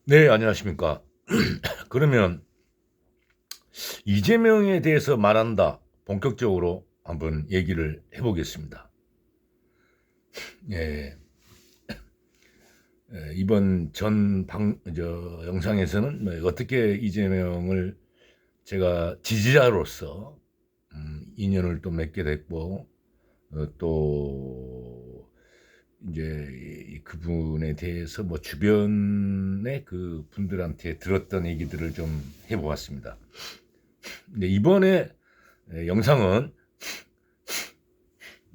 네, 안녕하십니까. 그러면 이재명에 대해서 말한다. 본격적으로 한번 얘기를 해보겠습니다. 예, 이번 영상에서는 뭐 어떻게 이재명을 제가 지지자로서 인연을 또 맺게 됐고, 또 이제 그분에 대해서 뭐 주변의 그 분들한테 들었던 얘기들을 좀 해보았습니다. 근데 이번에 영상은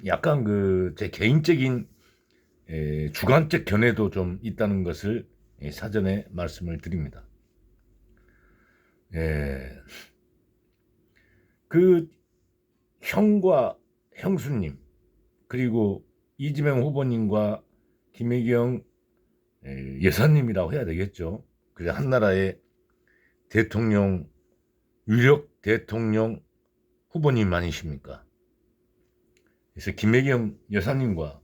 약간 그 제 개인적인 주관적 견해도 좀 있다는 것을 사전에 말씀을 드립니다. 예, 그 형과 형수님 그리고 이재명 후보님과 김혜경 여사님이라고 해야 되겠죠. 그래 한나라의 대통령 유력 대통령 후보님 아니십니까? 그래서 김혜경 여사님과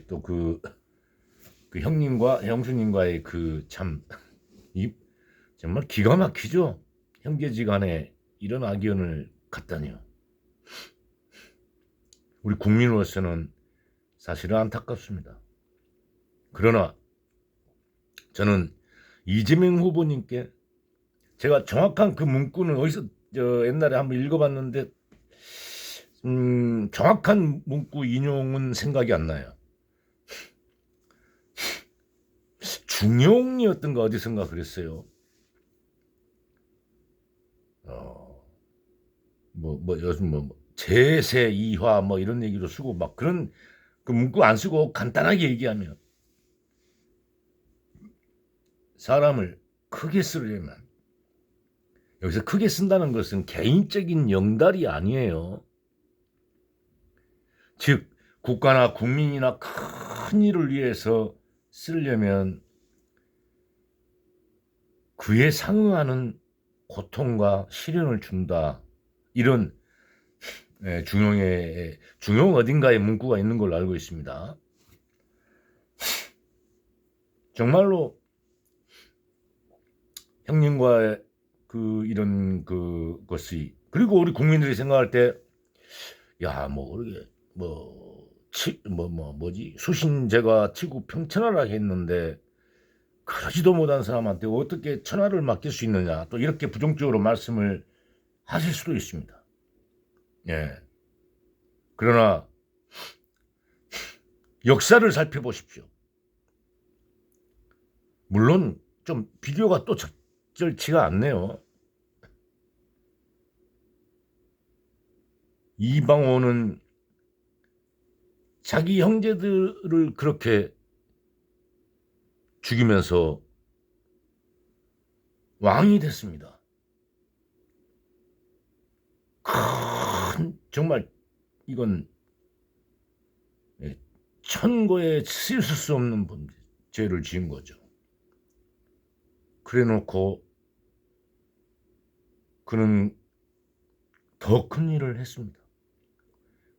또 그 형님과 형수님과의 그 참 정말 기가 막히죠. 형제지간에 이런 악연을 갖다니요. 우리 국민으로서는 사실은 안타깝습니다. 그러나 저는 이재명 후보님께 제가 정확한 그 문구는 어디서 옛날에 한번 읽어봤는데 정확한 문구 인용은 생각이 안 나요. 중용이었던가 어디선가 그랬어요. 요즘 제세 이화 뭐 이런 얘기로 쓰고 막 그런 그 문구 안 쓰고 간단하게 얘기하면 사람을 크게 쓰려면 여기서 크게 쓴다는 것은 개인적인 영달이 아니에요. 즉 국가나 국민이나 큰 일을 위해서 쓰려면 그에 상응하는 고통과 시련을 준다. 이런 중용 어딘가에 문구가 있는 걸로 알고 있습니다. 정말로 형님과의 그 이런 그것이 그리고 우리 국민들이 생각할 때 야 뭐 그러게 뭐지 수신제가 치고 평천하라 했는데 그러지도 못한 사람한테 어떻게 천하를 맡길 수 있느냐 또 이렇게 부정적으로 말씀을 하실 수도 있습니다. 예. 그러나 역사를 살펴보십시오. 물론 좀 비교가 또 적절치가 않네요. 이방원은 자기 형제들을 그렇게 죽이면서 왕이 됐습니다. 큰 정말 이건 천고에 씻을 수 없는 죄를 지은 거죠. 그래놓고 그는 더 큰 일을 했습니다.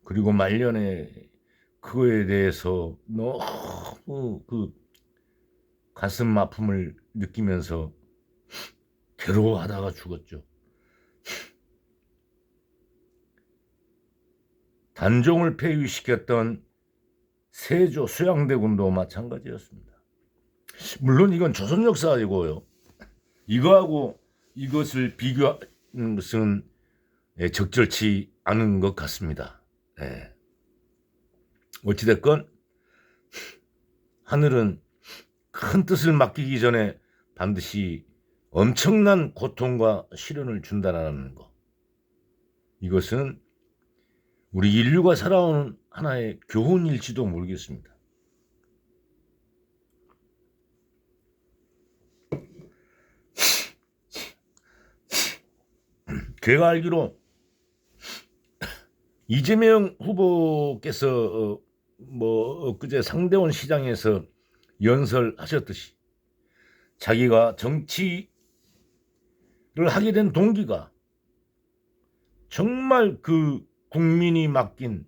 그리고 말년에 그거에 대해서 너무 그 가슴 아픔을 느끼면서 괴로워하다가 죽었죠. 단종을 폐위시켰던 세조 수양대군도 마찬가지였습니다. 물론 이건 조선 역사이고요. 이거하고 이것을 비교하는 것은 적절치 않은 것 같습니다. 네. 어찌됐건 하늘은 큰 뜻을 맡기기 전에 반드시 엄청난 고통과 시련을 준다는 것. 이것은 우리 인류가 살아오는 하나의 교훈일지도 모르겠습니다. 제가 알기로 이재명 후보께서 엊그제 상대원 시장에서 연설하셨듯이 자기가 정치를 하게 된 동기가 정말 그 국민이 맡긴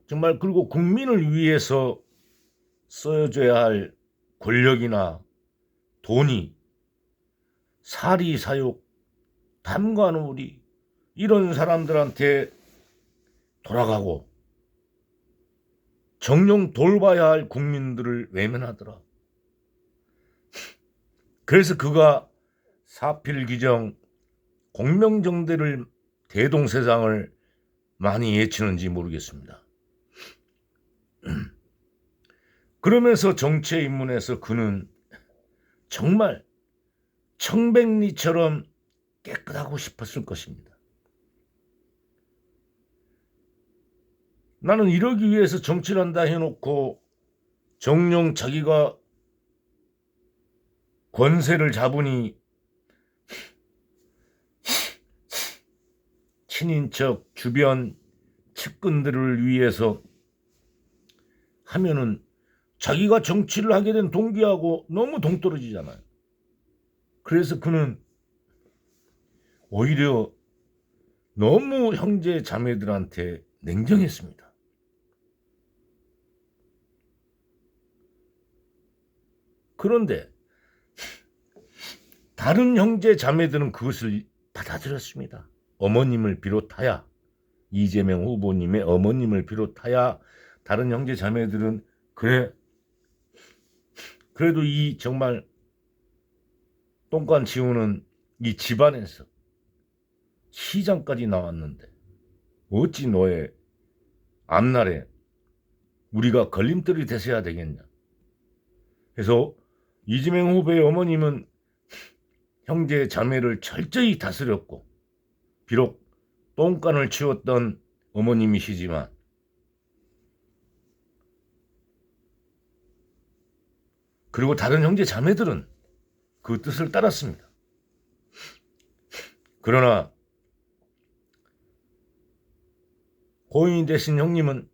정말 그리고 국민을 위해서 써줘야 할 권력이나 돈이 사리 사욕 담관오리 이런 사람들한테 돌아가고 정녕 돌봐야 할 국민들을 외면하더라. 그래서 그가 사필귀정 공명정대를 대동세상을 많이 예치는지 모르겠습니다. 그러면서 정치에 입문해서 그는 정말 청백리처럼 깨끗하고 싶었을 것입니다. 나는 이러기 위해서 정치를 한다 해놓고 정녕 자기가 권세를 잡으니 친인척 주변 측근들을 위해서 하면은 자기가 정치를 하게 된 동기하고 너무 동떨어지잖아요. 그래서 그는 오히려 너무 형제 자매들한테 냉정했습니다. 그런데 다른 형제 자매들은 그것을 받아들였습니다. 어머님을 비롯하여 이재명 후보님의 어머님을 비롯하여 다른 형제 자매들은 그래 그래도 이 정말 똥간 치우는 이 집안에서 시장까지 나왔는데 어찌 너의 앞날에 우리가 걸림돌이 되셔야 되겠냐. 그래서 이재명 후보의 어머님은 형제 자매를 철저히 다스렸고 비록 똥간을 치웠던 어머님이시지만 그리고 다른 형제 자매들은 그 뜻을 따랐습니다. 그러나 고인이 되신 형님은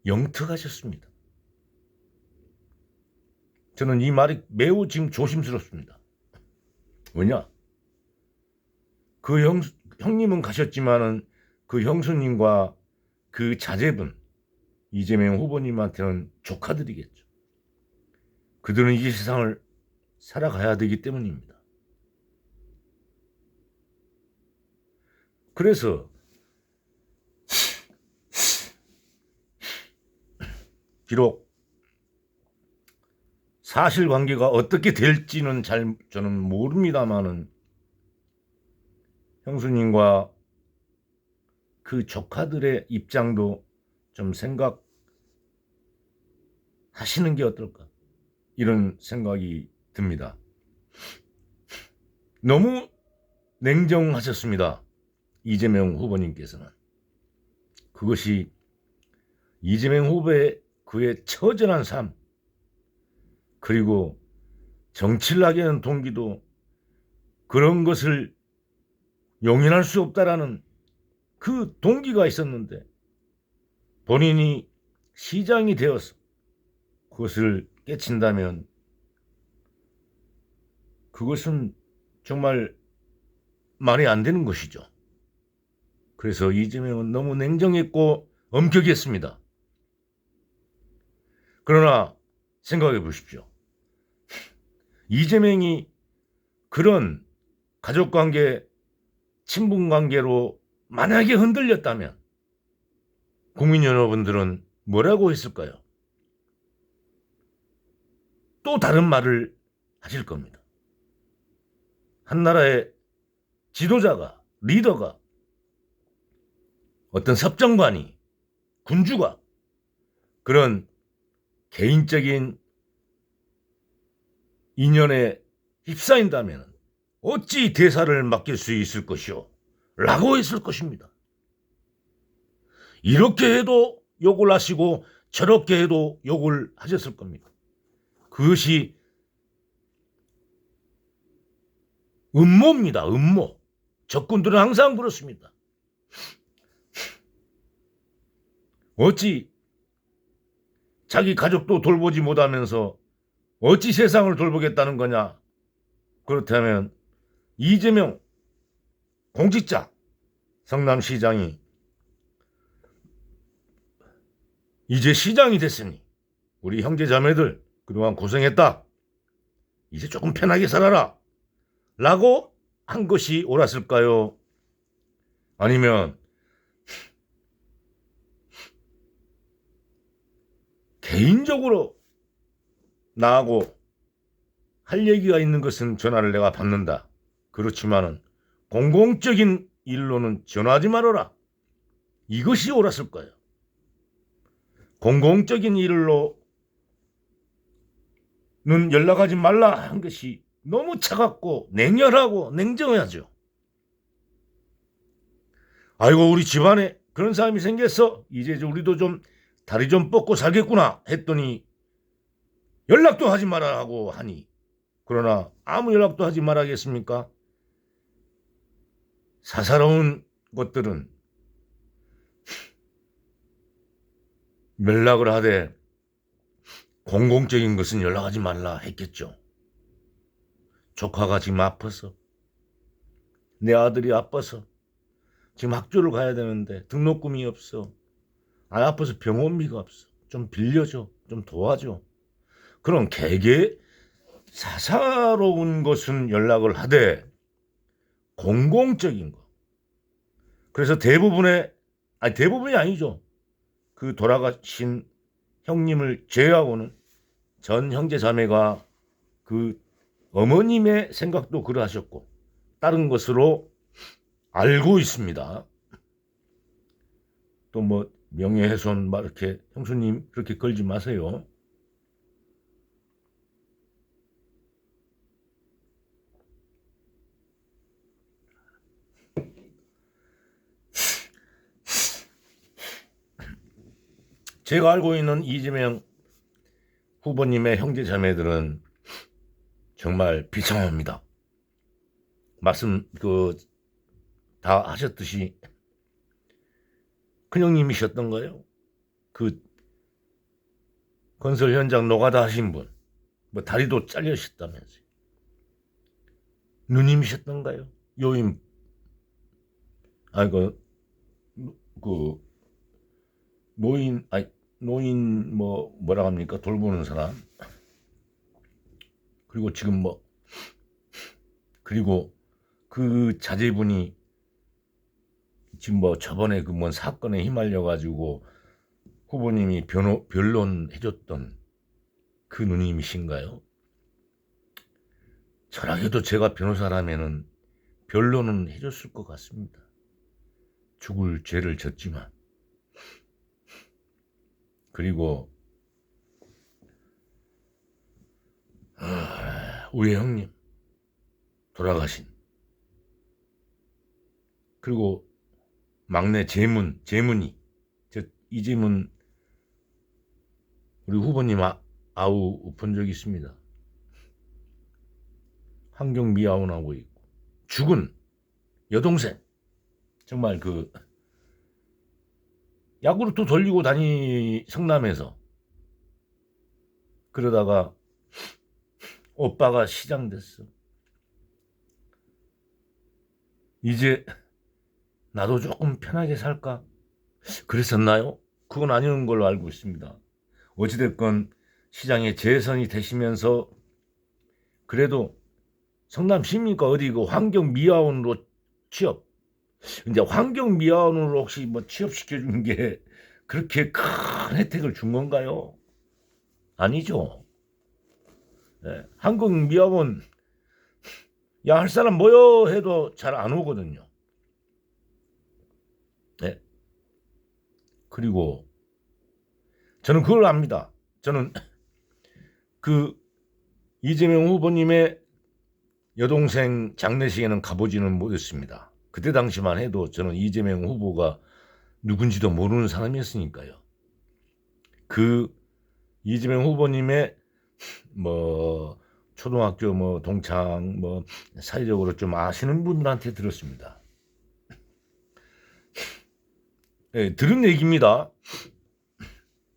영특하셨습니다. 저는 이 말이 매우 지금 조심스럽습니다. 왜냐? 그 형님은 가셨지만은 그 형수님과 그 자제분 이재명 후보님한테는 조카들이겠죠. 그들은 이 세상을 살아가야 되기 때문입니다. 그래서 비록 사실관계가 어떻게 될지는 저는 모릅니다만은 형수님과 그 조카들의 입장도 좀 생각하시는 게 어떨까 이런 생각이 듭니다. 너무 냉정하셨습니다. 이재명 후보님께서는. 그것이 이재명 후보의 그의 처절한 삶 그리고 정치를 하게 된 동기도 그런 것을 용인할 수 없다라는 그 동기가 있었는데 본인이 시장이 되어서 그것을 깨친다면 그것은 정말 말이 안 되는 것이죠. 그래서 이재명은 너무 냉정했고 엄격했습니다. 그러나 생각해 보십시오. 이재명이 그런 가족관계, 친분관계로 만약에 흔들렸다면 국민 여러분들은 뭐라고 했을까요? 또 다른 말을 하실 겁니다. 한 나라의 지도자가, 리더가, 어떤 섭정관이, 군주가 그런 개인적인 인연에 휩싸인다면 어찌 대사를 맡길 수 있을 것이오? 라고 했을 것입니다. 이렇게 해도 욕을 하시고 저렇게 해도 욕을 하셨을 겁니다. 그것이 음모입니다. 음모. 적군들은 항상 그렇습니다. 어찌 자기 가족도 돌보지 못하면서 어찌 세상을 돌보겠다는 거냐? 그렇다면 이재명 공직자 성남시장이 이제 시장이 됐으니 우리 형제자매들 그동안 고생했다. 이제 조금 편하게 살아라 라고 한 것이 옳았을까요? 아니면 개인적으로 나하고 할 얘기가 있는 것은 전화를 내가 받는다. 그렇지만은 공공적인 일로는 전화하지 말아라. 이것이 옳았을 거예요. 공공적인 일로는 연락하지 말라 한 것이 너무 차갑고 냉혈하고 냉정하죠. 아이고 우리 집안에 그런 사람이 생겼어. 이제 우리도 좀 다리 좀 뻗고 살겠구나 했더니 연락도 하지 말라고 하니, 그러나 아무 연락도 하지 말아야겠습니까? 사사로운 것들은 연락을 하되 공공적인 것은 연락하지 말라 했겠죠. 조카가 지금 아파서, 내 아들이 아파서 지금 학교를 가야 되는데 등록금이 없어. 아파서 병원비가 없어. 좀 빌려줘. 좀 도와줘. 그런 개개 사사로운 것은 연락을 하되 공공적인 거. 그래서 대부분이 아니죠. 그 돌아가신 형님을 제외하고는 전 형제 자매가 그 어머님의 생각도 그러하셨고 다른 것으로 알고 있습니다. 또 뭐 명예훼손 막 이렇게 형수님 그렇게 걸지 마세요. 제가 알고 있는 이재명 후보님의 형제 자매들은 정말 비참합니다. 말씀 다 하셨듯이 큰형님이셨던가요? 그 건설 현장 노가다 하신 분, 뭐 다리도 잘려셨다면서요. 누님이셨던가요? 요임, 노인 뭐라 합니까? 돌보는 사람. 그리고 지금 그리고 그 자제분이 지금 저번에 그 뭔 사건에 휘말려 가지고 후보님이 변론해줬던 그 누님이신가요? 저라도 제가 변호사라면은 변론은 해줬을 것 같습니다. 죽을 죄를 졌지만. 그리고 우리 형님 돌아가신, 그리고 막내 재문이 이재문 우리 후보님 아우 본 적 있습니다. 환경 미화원하고 있고 죽은 여동생, 정말 야구르트 돌리고 성남에서 그러다가 오빠가 시장됐어. 이제 나도 조금 편하게 살까? 그랬었나요? 그건 아닌 걸로 알고 있습니다. 어찌됐건 시장에 재선이 되시면서 그래도 성남시입니까? 어디 환경미화원으로 취업. 이제 환경미화원으로 혹시 취업시켜준 게 그렇게 큰 혜택을 준 건가요? 아니죠. 네. 환경미화원 할 사람 모여 해도 잘 안 오거든요. 네. 그리고 저는 그걸 압니다. 저는 이재명 후보님의 여동생 장례식에는 가보지는 못했습니다. 그때 당시만 해도 저는 이재명 후보가 누군지도 모르는 사람이었으니까요. 이재명 후보님의 초등학교 동창 사회적으로 좀 아시는 분들한테 들었습니다. 네, 들은 얘기입니다.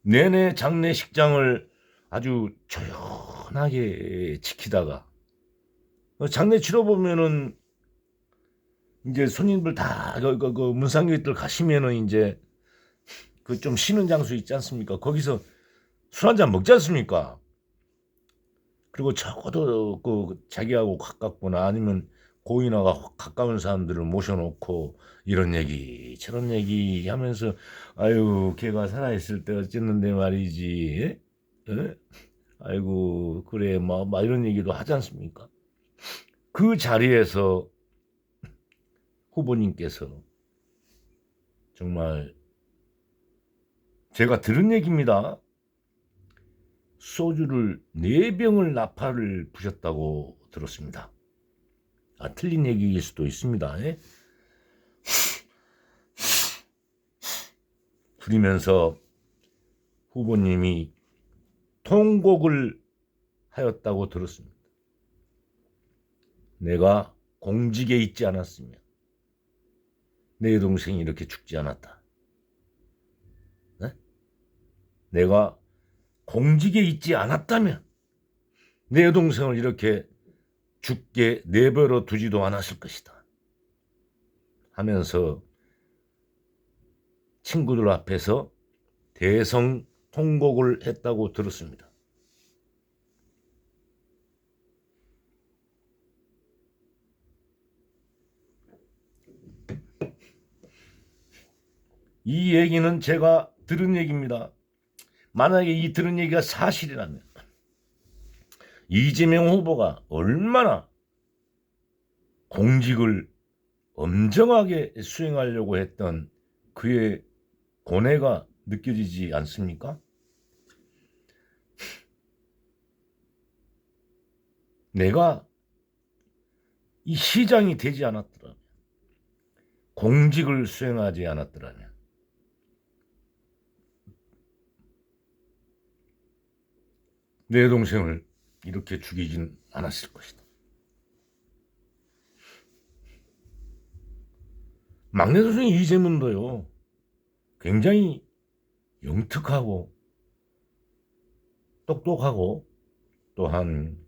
내내 장례식장을 아주 조용하게 지키다가 장례 치러 보면은 이제 손님들 다 문상교회들 가시면은 이제 좀 쉬는 장소 있지 않습니까? 거기서 술 한잔 먹지 않습니까? 그리고 적어도 그 자기하고 가깝거나 아니면 고인하고 가까운 사람들을 모셔놓고 이런 얘기 저런 얘기 하면서 아유 걔가 살아있을 때 어쨌는데 말이지 에? 아이고 그래 막 이런 얘기도 하지 않습니까? 그 자리에서 후보님께서 정말 제가 들은 얘기입니다. 소주를 4병을 나팔을 부셨다고 들었습니다. 틀린 얘기일 수도 있습니다. 예? 부리면서 후보님이 통곡을 하였다고 들었습니다. 내가 공직에 있지 않았으면 내 동생이 이렇게 죽지 않았다. 네? 내가 공직에 있지 않았다면 내 여동생을 이렇게 죽게 내버려 두지도 않았을 것이다. 하면서 친구들 앞에서 대성 통곡을 했다고 들었습니다. 이 얘기는 제가 들은 얘기입니다. 만약에 이 들은 얘기가 사실이라면 이재명 후보가 얼마나 공직을 엄정하게 수행하려고 했던 그의 고뇌가 느껴지지 않습니까? 내가 이 시장이 되지 않았더라면, 공직을 수행하지 않았더라면 내 동생을 이렇게 죽이진 않았을 것이다. 막내 동생 이재문도요, 굉장히 영특하고 똑똑하고 또한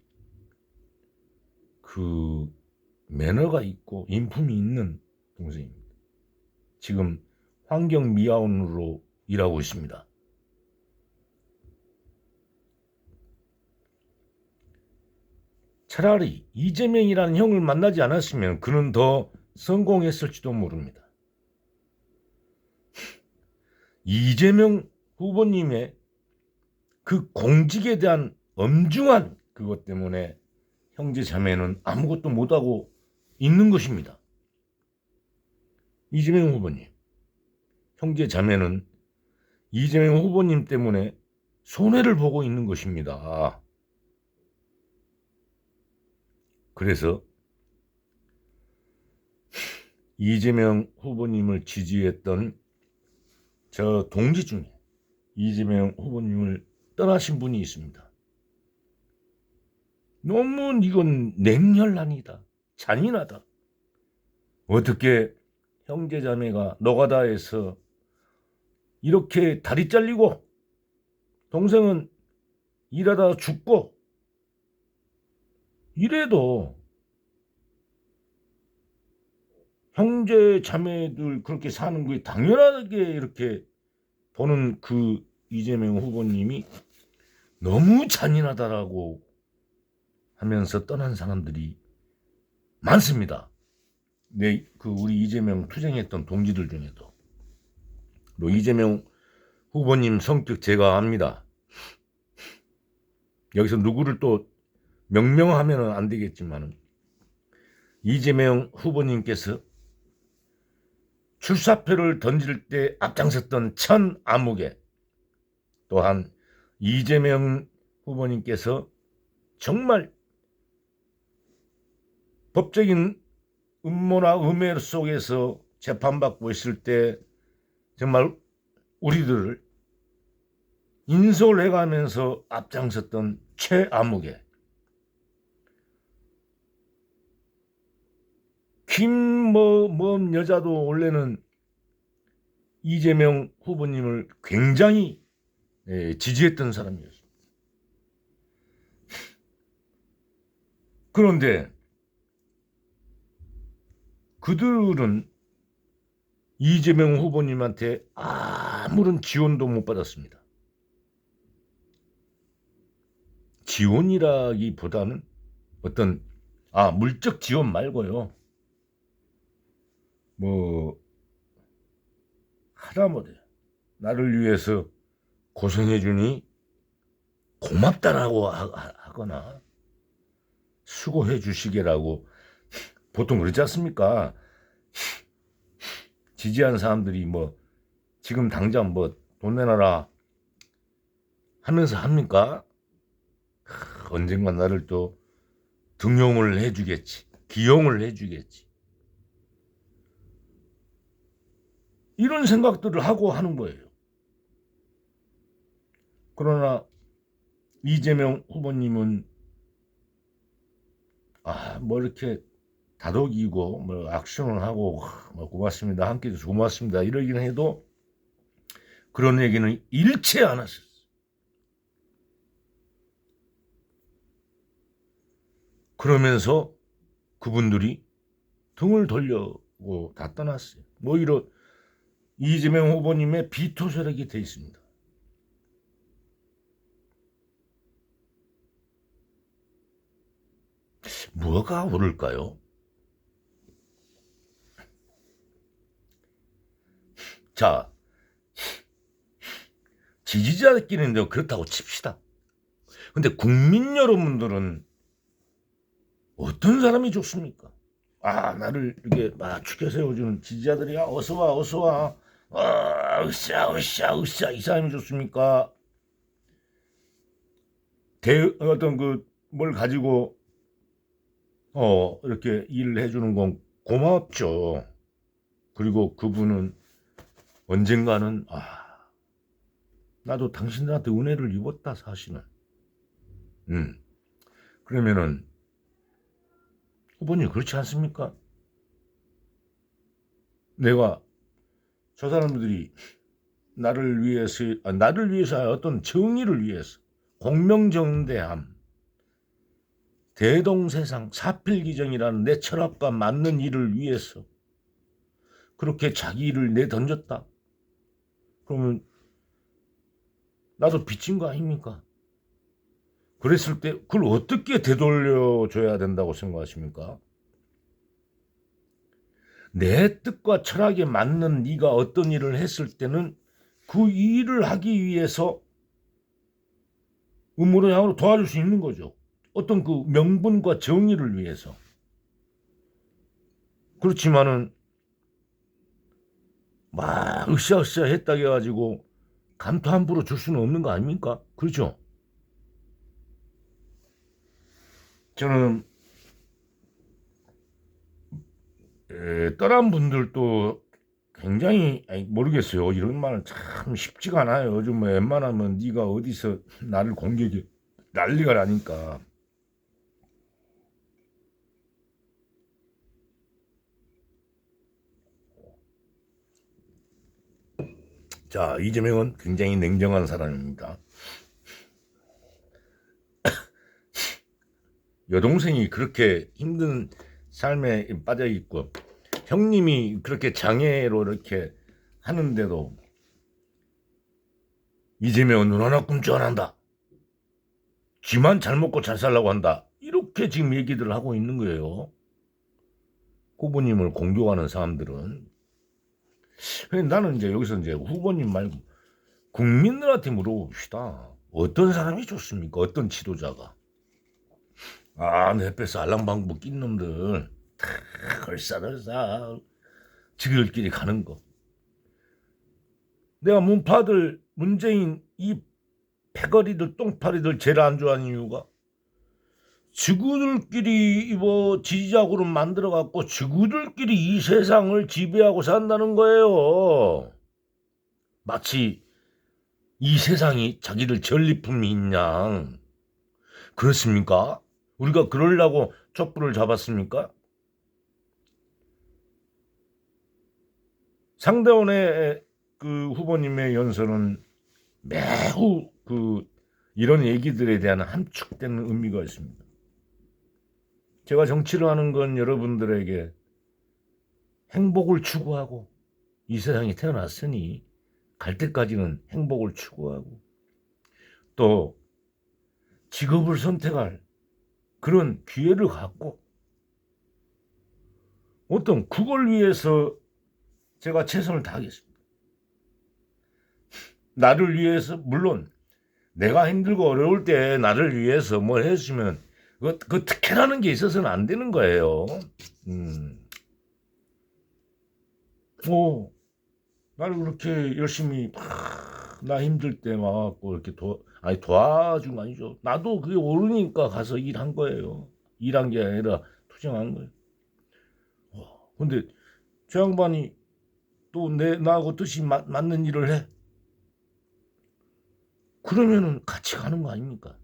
그 매너가 있고 인품이 있는 동생입니다. 지금 환경미화원으로 일하고 있습니다. 차라리 이재명이라는 형을 만나지 않았으면 그는 더 성공했을지도 모릅니다. 이재명 후보님의 그 공직에 대한 엄중한 그것 때문에 형제 자매는 아무것도 못하고 있는 것입니다. 이재명 후보님, 형제 자매는 이재명 후보님 때문에 손해를 보고 있는 것입니다. 그래서 이재명 후보님을 지지했던 저 동지 중에 이재명 후보님을 떠나신 분이 있습니다. 너무 이건 냉혈한이다. 잔인하다. 어떻게 형제자매가 노가다에서 이렇게 다리 잘리고 동생은 일하다 죽고 이래도 형제 자매들 그렇게 사는 게 당연하게 이렇게 보는 그 이재명 후보님이 너무 잔인하다라고 하면서 떠난 사람들이 많습니다. 그 우리 이재명 투쟁했던 동지들 중에도. 또 이재명 후보님 성격 제가 압니다. 여기서 누구를 또 명명하면 안 되겠지만 이재명 후보님께서 출사표를 던질 때 앞장섰던 천안목에 또한 이재명 후보님께서 정말 법적인 음모나 음해 속에서 재판받고 있을 때 정말 우리들을 인솔 해가면서 앞장섰던 최아무개, 김먼 여자도 원래는 이재명 후보님을 굉장히 지지했던 사람이었습니다. 그런데 그들은 이재명 후보님한테 아무런 지원도 못 받았습니다. 지원이라기보다는 어떤 물적 지원 말고요. 뭐 하다못해 나를 위해서 고생해주니 고맙다라고 하거나 수고해 주시게라고 보통 그러지 않습니까? 지지한 사람들이 뭐 지금 당장 뭐 돈 내놔라 하면서 합니까? 언젠가 나를 또 등용을 해주겠지, 기용을 해주겠지, 이런 생각들을 하고 하는 거예요. 그러나 이재명 후보님은 뭐 이렇게 다독이고 뭐 악수는 하고 뭐 고맙습니다, 함께 해줘서 고맙습니다 이러긴 해도 그런 얘기는 일체 안 하셨어요. 그러면서 그분들이 등을 돌려고 다 떠났어요. 오히려 이재명 후보님의 비토세력이 돼 있습니다. 뭐가 오를까요? 자, 지지자끼리는 그렇다고 칩시다. 근데 국민 여러분들은 어떤 사람이 좋습니까? 나를 이렇게 축켜 세워주는 지지자들이야. 어서와 어서와, 으쌰 이 사람이 좋습니까? 어떤 뭘 가지고 이렇게 일을 해주는 건 고맙죠. 그리고 그분은 언젠가는 나도 당신들한테 은혜를 입었다 사실은. 그러면은 후보님 그렇지 않습니까? 내가 저 사람들이 나를 위해서 어떤 정의를 위해서 공명정대함, 대동세상, 사필기정이라는 내 철학과 맞는 일을 위해서 그렇게 자기 일을 내던졌다. 그러면 나도 빚진 거 아닙니까? 그랬을 때 그걸 어떻게 되돌려줘야 된다고 생각하십니까? 내 뜻과 철학에 맞는 네가 어떤 일을 했을 때는 그 일을 하기 위해서 음모로 양으로 도와줄 수 있는 거죠. 어떤 그 명분과 정의를 위해서. 그렇지만은 막 으쌰으쌰 했다 해가지고 감투 함부로 줄 수는 없는 거 아닙니까? 그렇죠? 저는 떠난 분들도 굉장히 모르겠어요. 이런 말은 참 쉽지가 않아요. 요즘 뭐 웬만하면 네가 어디서 나를 공격해 난리가 나니까. 자, 이재명은 굉장히 냉정한 사람입니다. 여동생이 그렇게 힘든 삶에 빠져 있고 형님이 그렇게 장애로 이렇게 하는데도 이재명은 눈 하나 꿈쩍 안 한다. 지만 잘 먹고 잘 살라고 한다. 이렇게 지금 얘기들을 하고 있는 거예요. 후보님을 공격하는 사람들은. 나는 이제 여기서 이제 후보님 말고 국민들한테 물어봅시다. 어떤 사람이 좋습니까? 어떤 지도자가? 내 옆에서 알랑방구 낀 놈들 다 걸싸걸싸 지들끼리 가는 거. 내가 문재인 이 패거리들 똥파리들 제일 안 좋아하는 이유가 지구들끼리 뭐 지지자 그룹 만들어 갖고 지구들끼리 이 세상을 지배하고 산다는 거예요. 마치 이 세상이 자기들 전리품인 양. 그렇습니까? 우리가 그러려고 촛불을 잡았습니까? 상대원의 그 후보님의 연설은 매우 이런 얘기들에 대한 함축된 의미가 있습니다. 제가 정치를 하는 건 여러분들에게 행복을 추구하고 이 세상에 태어났으니 갈 때까지는 행복을 추구하고 또 직업을 선택할 그런 기회를 갖고 어떤 그걸 위해서 제가 최선을 다하겠습니다. 나를 위해서 물론 내가 힘들고 어려울 때 나를 위해서 뭘 해주면 그 특혜라는 게 있어서는 안 되는 거예요. 나를 그렇게 열심히 나 힘들 때 와갖고 이렇게 도와준 거 아니죠. 나도 그게 모르니까 가서 일한 거예요. 일한 게 아니라 투쟁한 거예요. 근데 저 양반이 또 나하고 뜻이 맞는 일을 해. 그러면은 같이 가는 거 아닙니까?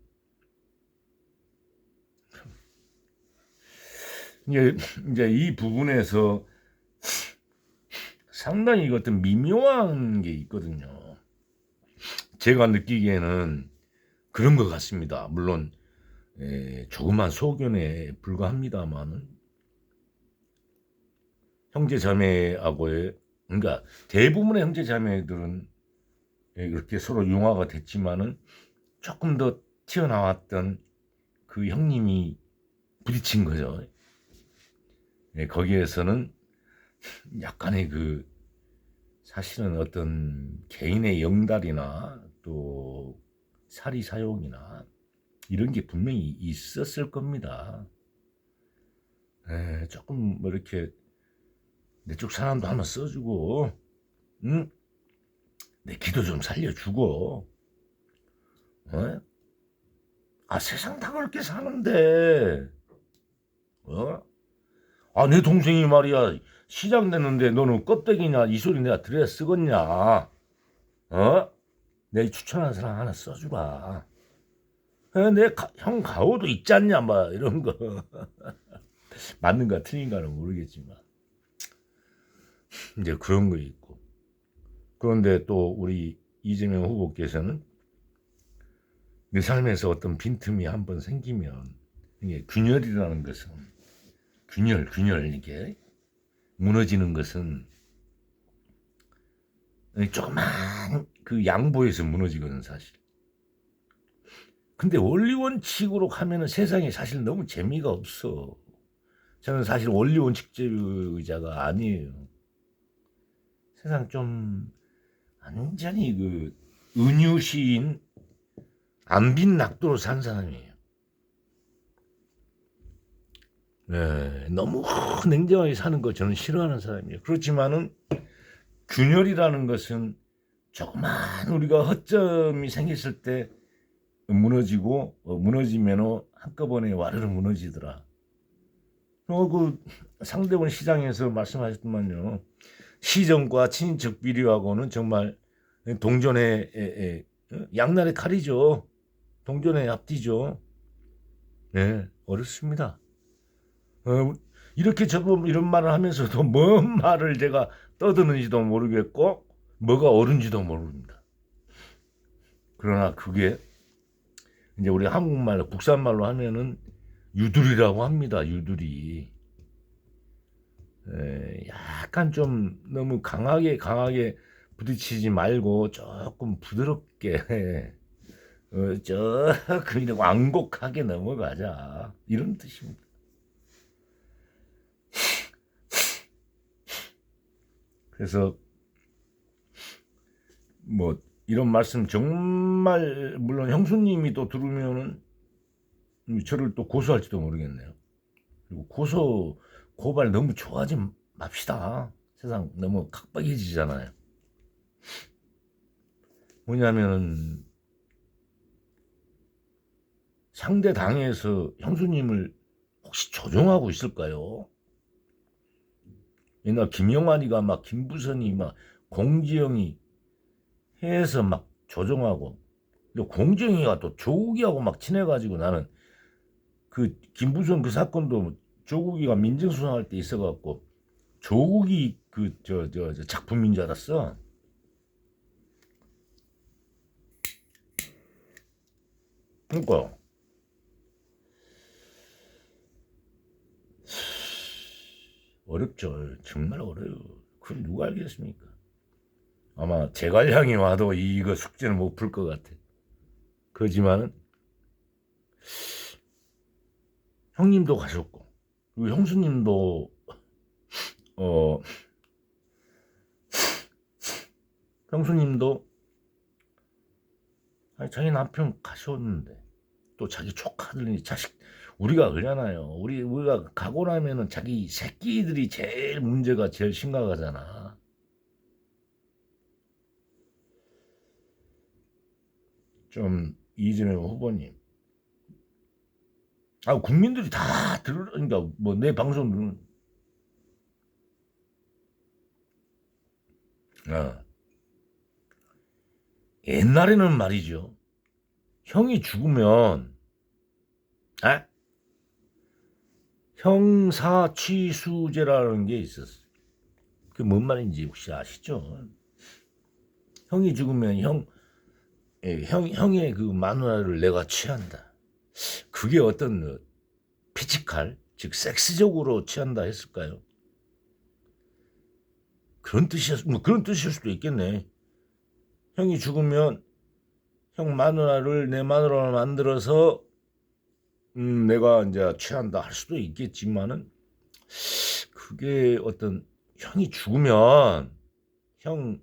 이제 이 부분에서 상당히 어떤 미묘한 게 있거든요. 제가 느끼기에는 그런 것 같습니다. 물론 조그만 소견에 불과합니다만 형제자매하고의 그러니까 대부분의 형제자매들은 이렇게 서로 융화가 됐지만은 조금 더 튀어나왔던 그 형님이 부딪힌 거죠. 거기에서는 약간의 그 사실은 어떤 개인의 영달이나 또 사리사욕이나 이런 게 분명히 있었을 겁니다. 조금 뭐 이렇게 내 쪽 사람도 한번 써주고, 응? 내 기도 좀 살려주고, 세상 다 그렇게 사는데, 내 동생이 말이야 시장 됐는데 너는 껍데기냐 이 소리 내가 들어야 쓰겄냐? 내 추천한 사람 하나 써주라. 형 가오도 있지 않냐 막 이런 거 맞는가 틀린가는 모르겠지만 이제 그런 거 있고 그런데 또 우리 이재명 후보께서는 내 삶에서 어떤 빈틈이 한번 생기면 이게 균열이라는 것은 균열 이게 무너지는 것은 조그만 그 양보에서 무너지거든 사실. 근데 원리원칙으로 하면은 세상에 사실 너무 재미가 없어. 저는 사실 원리원칙주의자가 아니에요. 세상 좀 완전히 그 은유시인 안빈낙도로 산 사람이에요. 너무 냉정하게 사는 거 저는 싫어하는 사람이에요. 그렇지만은 균열이라는 것은 조그만 우리가 허점이 생겼을 때 무너지고 무너지면 한꺼번에 와르르 무너지더라. 그 상대원 시장에서 말씀하셨더만요. 시정과 친인척 비리하고는 정말 동전의 양날의 칼이죠. 동전의 앞뒤죠. 어렵습니다. 이렇게 저도 이런 말을 하면서도 뭔 말을 제가 떠드는지도 모르겠고 뭐가 옳은지도 모릅니다. 그러나 그게 이제 우리 한국말로 국산말로 하면은 유두리라고 합니다. 유두리. 약간 좀 너무 강하게 부딪히지 말고 조금 부드럽게 그냥 완곡하게 넘어가자 이런 뜻입니다. 그래서 뭐 이런 말씀 정말 물론 형수님이 또 들으면은 저를 또 고소할지도 모르겠네요. 그리고 고발 너무 좋아하지 맙시다. 세상 너무 각박해지잖아요. 뭐냐면은 상대 당에서 형수님을 혹시 조종하고 있을까요? 옛날 김영환이가 막 김부선이 막 공지영이 해서 막 조종하고 공지영이가 또 조국이하고 막 친해가지고 나는 그 김부선 그 사건도 조국이가 민정수석할 때 있어갖고 조국이 그 저 작품인 줄 알았어. 그러니까 어렵죠. 정말 어려요. 그걸 누가 알겠습니까? 아마 제갈량이 와도 이거 숙제는 못 풀 것 같아. 그렇지만은 형님도 가셨고, 그리고 형수님도 어 형수님도 아니, 자기 남편 가셨는데 또 자기 조카들이 자식 우리가 그러잖아요. 우리가 가고 나면은 자기 새끼들이 제일 문제가 제일 심각하잖아. 좀 이재명 후보님. 아 국민들이 다 그러니까 뭐 내 방송 듣는 어, 옛날에는 말이죠. 형이 죽으면 아? 형사취수제라는 게 있었어. 그게 뭔 말인지 혹시 아시죠? 형이 죽으면 형의 그 마누라를 내가 취한다. 그게 어떤 피지컬, 즉 섹스적으로 취한다 했을까요? 뭐 그런 뜻일 수도 있겠네. 형이 죽으면 형 마누라를 내 마누라로 만들어서 내가 이제 취한다 할 수도 있겠지만은 그게 어떤 형이 죽으면 형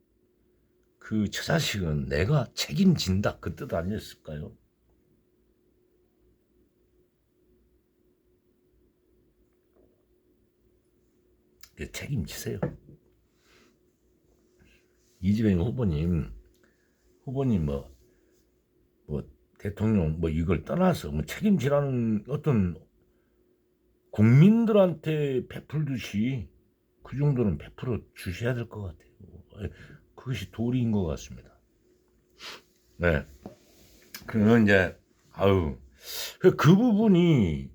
그 처자식은 내가 책임진다 그 뜻 아니었을까요? 그 책임지세요. 이재명 후보님 뭐 대통령 뭐 이걸 떠나서 뭐 책임지라는 어떤 국민들한테 베풀듯이 그 정도는 베풀어 주셔야 될 것 같아요. 그것이 도리인 것 같습니다. 네. 그러면 이제 아유 그 부분이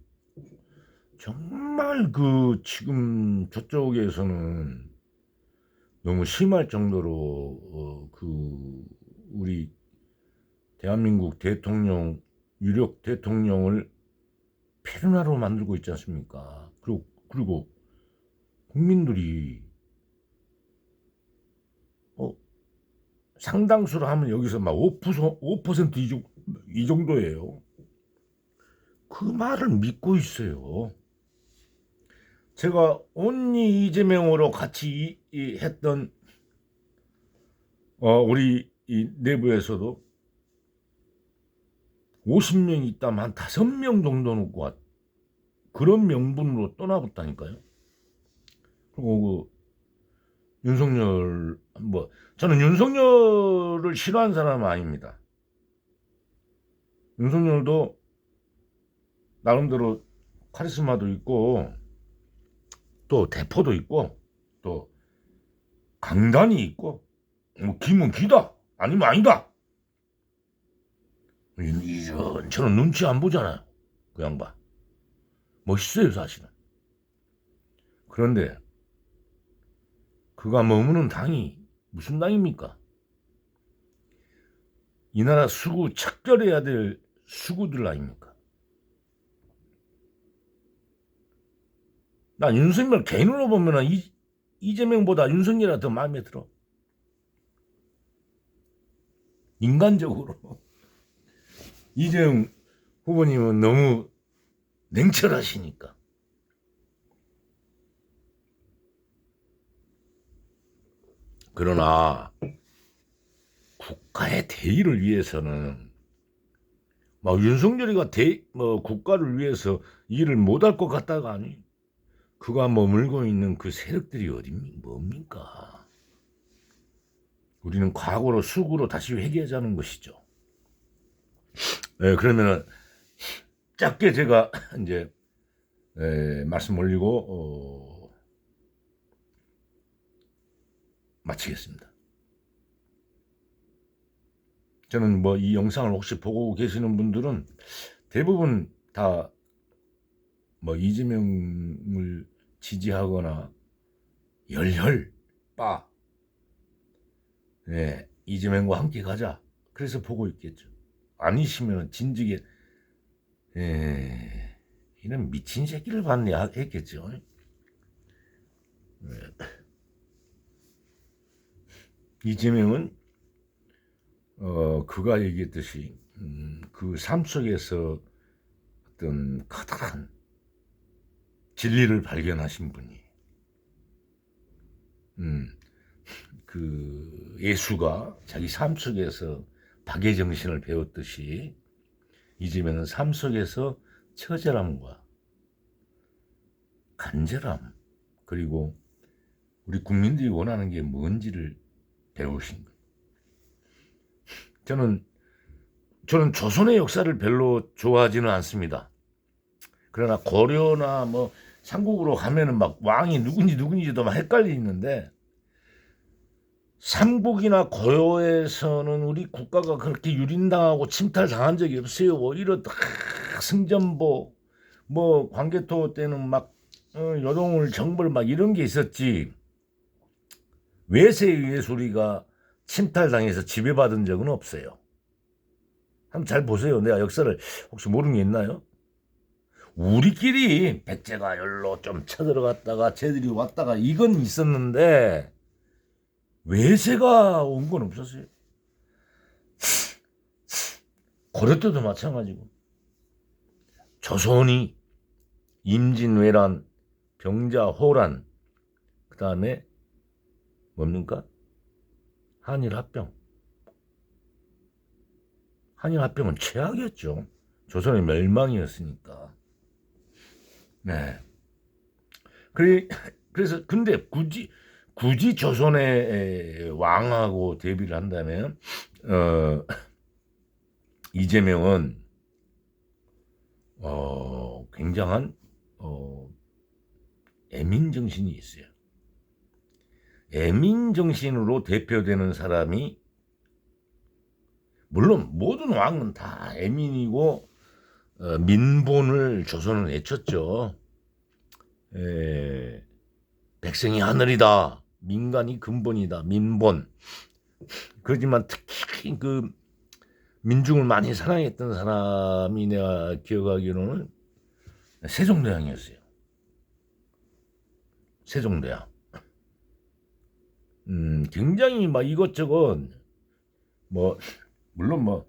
정말 그 지금 저쪽에서는 너무 심할 정도로 그 우리 대한민국 대통령 유력 대통령을 페르나로 만들고 있지 않습니까? 그리고 국민들이 어, 상당수로 하면 여기서 막 5% 이 정도예요. 그 말을 믿고 있어요. 제가 온리 이재명으로 같이 했던 우리 이 내부에서도 50명 있다면 한 5명 정도는 그런 명분으로 떠나봤다니까요. 그리고 그 윤석열 뭐 저는 윤석열을 싫어하는 사람은 아닙니다. 윤석열도 나름대로 카리스마도 있고 또 대포도 있고 또 강단이 있고 뭐 기면 기다 아니면 아니다. 저는 눈치 안 보잖아요. 그 양반 멋있어요 사실은. 그런데 그가 머무는 당이 무슨 당입니까? 이 나라 수구 척결해야 될 수구들 아닙니까? 난 윤석열 개인으로 보면 이재명보다 윤석열이 더 마음에 들어. 인간적으로. 이재명 후보님은 너무 냉철하시니까. 그러나 국가의 대의를 위해서는 막 윤석열이가 국가를 위해서 일을 못할 것 같다가 아니. 그가 머물고 있는 그 세력들이 뭡니까? 우리는 과거로 수구로 다시 회귀하자는 것이죠. 그러면은 짧게 제가 이제 말씀 올리고 마치겠습니다. 저는 뭐 이 영상을 혹시 보고 계시는 분들은 대부분 다 뭐 이재명을 지지하거나 열혈 빠 이재명과 함께 가자 그래서 보고 있겠죠. 아니시면 진즉에 이런 미친 새끼를 봤네 했겠죠. 이재명은 그가 얘기했듯이 그 삶 속에서 어떤 커다란 진리를 발견하신 분이, 그 예수가 자기 삶 속에서 박의 정신을 배웠듯이 이제는 삶 속에서 처절함과 간절함, 그리고 우리 국민들이 원하는 게 뭔지를 배우신 거예요. 저는 조선의 역사를 별로 좋아하지는 않습니다. 그러나 고려나 뭐 삼국으로 가면은 막 왕이 누군지도 막 헷갈리는데, 삼국이나 고려에서는 우리 국가가 그렇게 유린당하고 침탈당한 적이 없어요. 오히려 다 승전보, 뭐 광개토 때는 막 요동을 정벌 막 이런 게 있었지, 외세에 의해서 우리가 침탈당해서 지배받은 적은 없어요. 한번 잘 보세요. 내가 역사를 혹시 모르는 게 있나요? 우리끼리 백제가 열로 좀 쳐들어갔다가 쟤들이 왔다가 이건 있었는데 외세가 온 건 없었어요. 고려 때도 마찬가지고, 조선이 임진왜란, 병자호란, 그 다음에 뭡니까? 한일합병. 한일합병은 최악이었죠. 조선의 멸망이었으니까. 네. 그래서 근데 굳이 조선의 왕하고 대비를 한다면 이재명은 굉장한 애민 정신이 있어요. 애민 정신으로 대표되는 사람이, 물론 모든 왕은 다 애민이고 민본을 조선은 외쳤죠. 백성이 하늘이다, 민간이 근본이다, 민본. 그렇지만 특히 그 민중을 많이 사랑했던 사람이 내가 기억하기로는 세종대왕이었어요. 세종대왕. 굉장히 막 이것저것 뭐 물론 뭐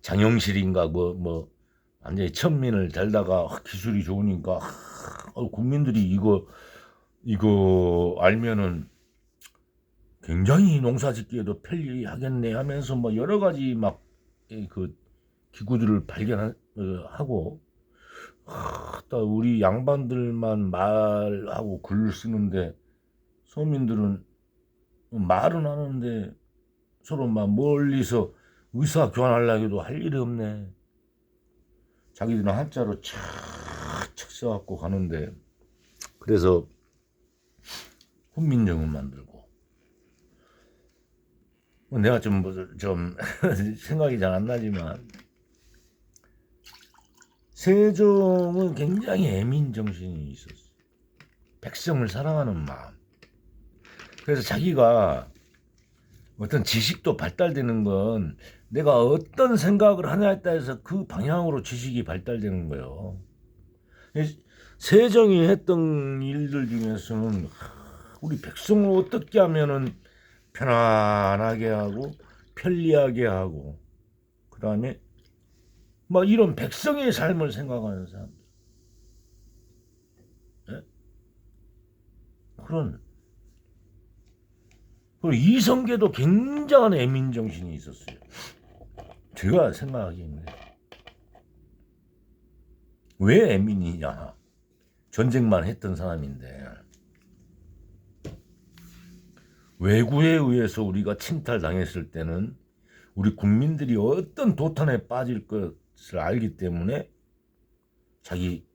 장영실인가 뭐 완전히 천민을 달다가 기술이 좋으니까 국민들이 이거 알면은 굉장히 농사짓기에도 편리하겠네 하면서 뭐 여러 가지 막 그 기구들을 발견하고, 우리 양반들만 말하고 글 쓰는데 서민들은 말은 하는데 서로 막 멀리서 의사 교환하려고 해도 할 일이 없네. 자기들은 한자로 착착 써갖고 가는데, 그래서 훈민정음 만들고, 내가 좀 생각이 잘 안 나지만 세종은 굉장히 애민 정신이 있었어요. 백성을 사랑하는 마음. 그래서 자기가 어떤 지식도 발달되는 건 내가 어떤 생각을 하냐에 따라서 그 방향으로 지식이 발달되는 거예요. 세종이 했던 일들 중에서는 우리 백성을 어떻게 하면은 편안하게 하고 편리하게 하고, 그 다음에 막 이런 백성의 삶을 생각하는 사람들, 네? 그리고 이성계도 굉장한 애민정신이 있었어요. 제가 생각하기에는. 왜 애민이냐? 전쟁만 했던 사람인데 외구에 의해서 우리가 침탈당했을 때는 우리 국민들이 어떤 도탄에 빠질 것을 알기 때문에 자기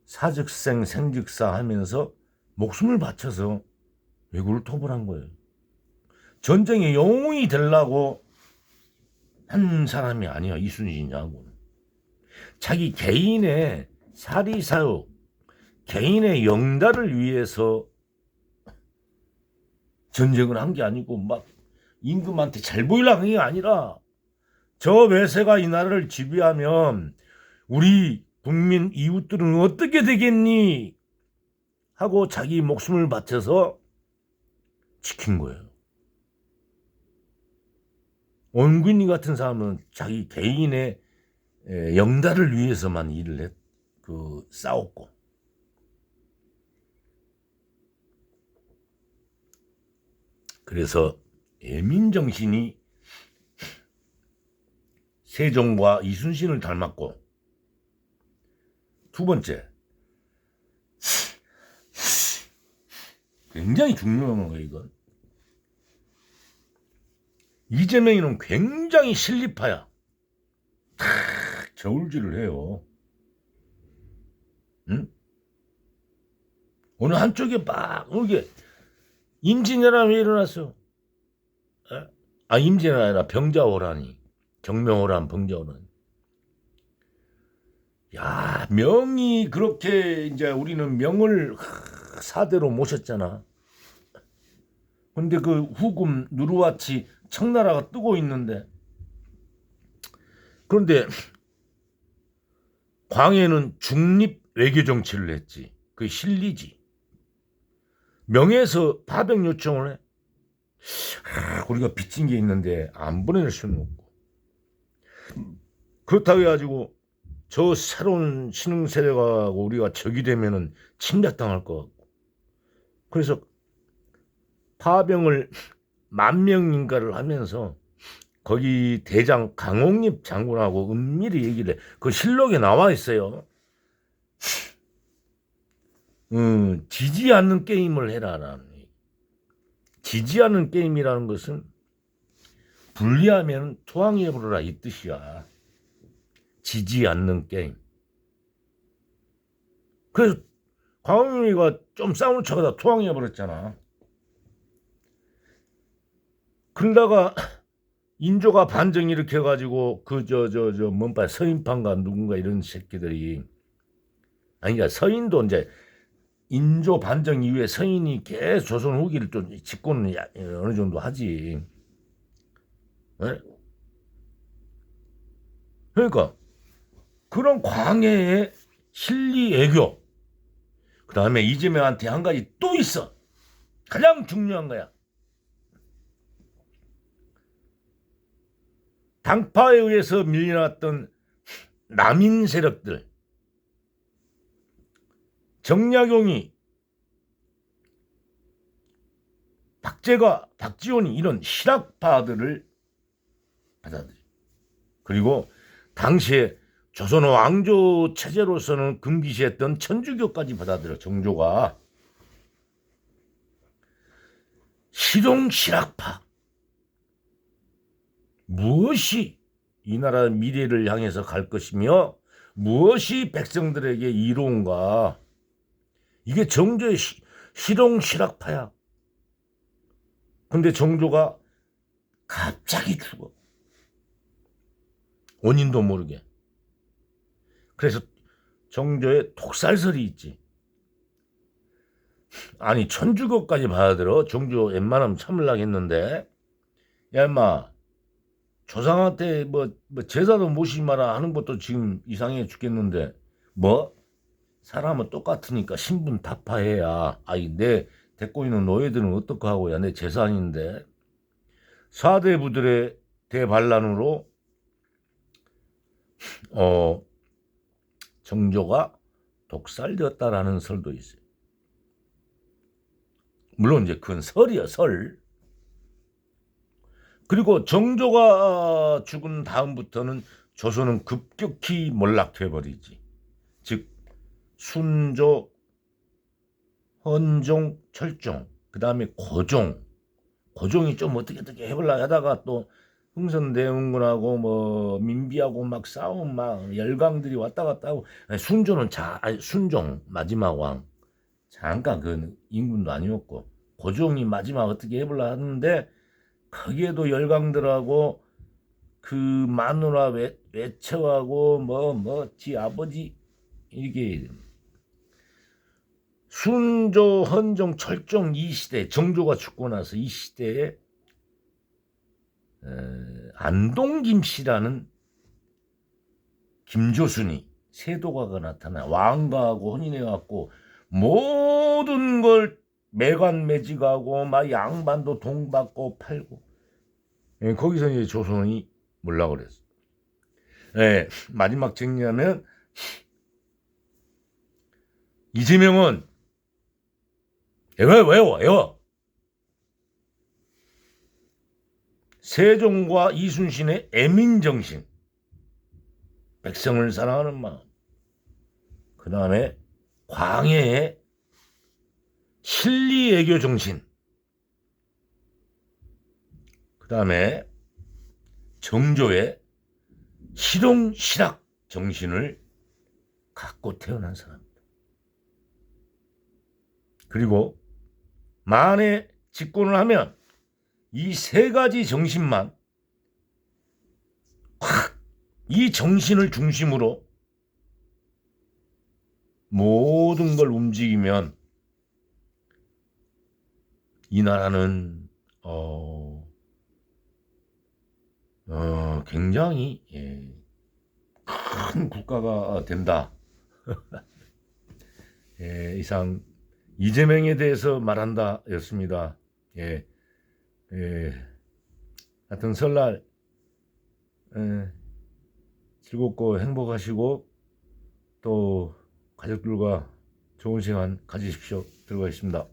사즉생 생즉사 하면서 목숨을 바쳐서 외구를 토벌한 거예요. 전쟁의 영웅이 되려고 한 사람이 아니야, 이순신이하고는. 자기 개인의 사리사욕, 개인의 영달을 위해서 전쟁을 한 게 아니고 막 임금한테 잘 보이려고 한 게 아니라, 저 외세가 이 나라를 지배하면 우리 국민 이웃들은 어떻게 되겠니 하고 자기 목숨을 바쳐서 지킨 거예요. 원균이 같은 사람은 자기 개인의 영달을 위해서만 일을 싸웠고, 그래서 애민정신이 세종과 이순신을 닮았고, 두 번째, 굉장히 중요한 거예요, 이건. 이재명이는 굉장히 실리파야. 저울질을 해요. 응? 어느 한쪽에 막 이게 임진왜란 왜 일어났어? 임진왜란 아니라 병자호란이, 정명호란, 병자호란. 야, 명이 그렇게 이제 우리는 명을 사대로 모셨잖아. 근데 그 후금 누르와치 청나라가 뜨고 있는데, 그런데 광해는 중립 외교 정치를 했지. 그게 실리지. 명에서 파병 요청을 해. 우리가 빚진 게 있는데 안 보낼 수는 없고. 그렇다고 해가지고 저 새로운 신흥 세력하고 우리가 적이 되면은 침략당할 것 같고. 그래서 파병을 10,000명인가를 하면서 거기 대장 강홍립 장군하고 은밀히 얘기를 해. 그 실록에 나와 있어요. 지지 않는 게임을 해라라는. 지지 않는 게임이라는 것은 불리하면 투항해버려라 이 뜻이야. 지지 않는 게임. 그래서 광홍리가 좀 싸우는 척하다 투항해버렸잖아. 그러다가 인조가 반정 일으켜가지고 뭔가 서인판가 누군가 이런 새끼들이, 그러니까 서인도 이제 인조 반정 이후에 서인이 계속 조선 후기를 좀 집권은 어느 정도 하지. 네? 그러니까 그런 광해의 실리 애교. 그 다음에 이재명한테 한 가지 또 있어. 가장 중요한 거야. 당파에 의해서 밀려났던 남인 세력들, 정약용이, 박재가, 박지원이 이런 실학파들을 받아들여. 그리고 당시에 조선 왕조 체제로서는 금기시했던 천주교까지 받아들여. 정조가 실용실학파. 무엇이 이 나라 미래를 향해서 갈 것이며 무엇이 백성들에게 이로운가. 이게 정조의 실용실학파야. 근데 정조가 갑자기 죽어. 원인도 모르게. 그래서 정조의 독살설이 있지. 아니 천주교까지 받아들여. 정조 웬만하면 참으려고 했는데, 야 임마, 조상한테 뭐 제사도 모시지 마라 하는 것도 지금 이상해 죽겠는데, 뭐 사람은 똑같으니까 신분 타파해야. 내 데리고 있는 노예들은 어떡하고, 야 내 재산인데. 사대부들의 대반란으로 정조가 독살되었다라는 설도 있어요. 물론 이제 그건 설이야, 설. 그리고 정조가 죽은 다음부터는 조선은 급격히 몰락해 버리지. 즉 순조, 헌종, 철종, 그 다음에 고종이 좀 어떻게 해보려 하다가 또 흥선대원군하고 뭐 민비하고 막 싸움, 막 열강들이 왔다 갔다 하고. 순종 마지막 왕 잠깐 그 인군도 아니었고, 고종이 마지막 어떻게 해보려 하는데 거기에도 열강들하고 그 마누라 외처하고 지 아버지, 이게 순조, 헌종, 철종 이 시대, 정조가 죽고 나서 이 시대에 안동김씨라는 김조순이 세도가가 나타나 왕가하고 혼인해갖고 모든 걸 매관매직하고 막 양반도 동받고 팔고. 거기서 이제 조선이 몰라 그랬어. 마지막 정리하면 이재명은 외워. 세종과 이순신의 애민정신, 백성을 사랑하는 마음, 그 다음에 광해의 실리애교 정신, 그 다음에 정조의 실용실학 정신을 갖고 태어난 사람입니다. 그리고 만에 집권을 하면 이 세 가지 정신만 확, 이 정신을 중심으로 모든 걸 움직이면 이 나라는 굉장히 큰 국가가 된다. 이상 이재명에 대해서 말한다 였습니다. 하여튼 설날 즐겁고 행복하시고 또 가족들과 좋은 시간 가지십시오. 들어가겠습니다.